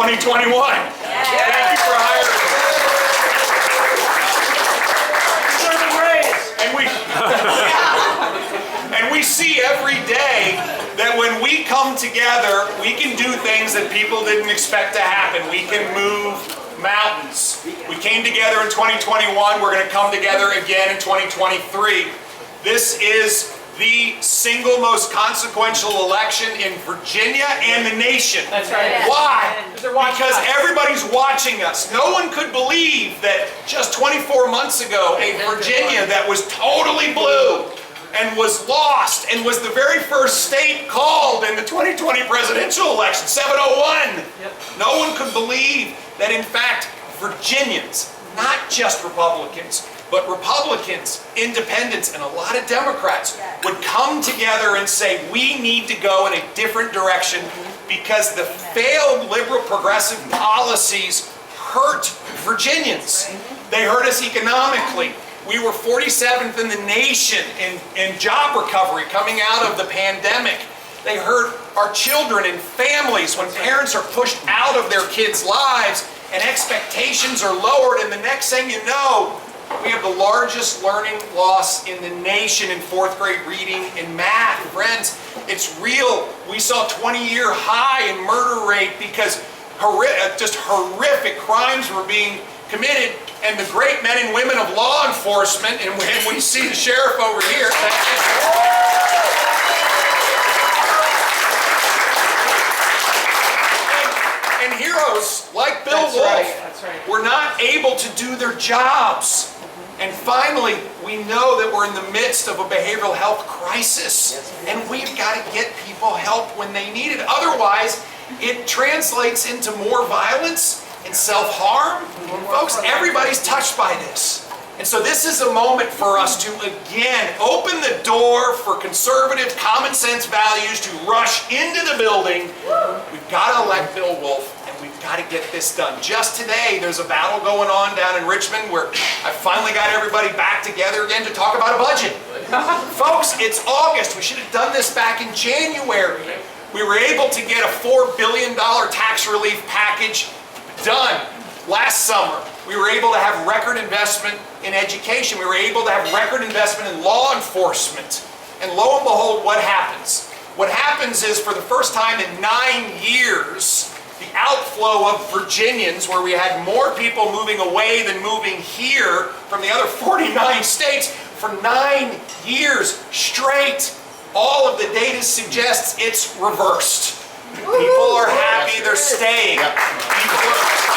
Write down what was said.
2021. Thank you for hiring me. And we see every day that when we come together, we can do things that people didn't expect to happen. We can move mountains. We came together in 2021. We're going to come together again in 2023. This is the single most consequential election in Virginia and the nation. That's right. Why? Because everybody's watching us. No one could believe that just 24 months ago, a Virginia that was totally blue and was lost and was the very first state called in the 2020 presidential election, 701. No one could believe that, in fact, Virginians, not just Republicans, but Republicans, independents, and a lot of Democrats would come together and say, we need to go in a different direction because the failed liberal progressive policies hurt Virginians. They hurt us economically. We were 47th in the nation in job recovery coming out of the pandemic. They hurt our children and families when parents are pushed out of their kids' lives and expectations are lowered, and the next thing you know, we have the largest learning loss in the nation in 4th grade reading and math. Friends, it's real. We saw a 20-year high in murder rate because just horrific crimes were being committed, and the great men and women of law enforcement, and when we see the sheriff over here, and heroes like Bill Wolf were not able to do their jobs. And finally, we know that we're in the midst of a behavioral health crisis, and we've got to get people help when they need it. Otherwise, it translates into more violence and self-harm. Folks, everybody's touched by this. And so this is a moment for us to, again, open the door for conservative, common sense values to rush into the building. We've got to elect Bill Wolf. We've got to get this done. Just today, there's a battle going on down in Richmond where I finally got everybody back together again to talk about a budget. Folks, it's August. We should have done this back in January. We were able to get a $4 billion tax relief package done last summer. We were able to have record investment in education. We were able to have record investment in law enforcement. And lo and behold, what happens? What happens is, for the first time in 9 years, the outflow of Virginians, where we had more people moving away than moving here from the other 49 states, for 9 years straight, all of the data suggests it's reversed. People are happy, they're staying. People are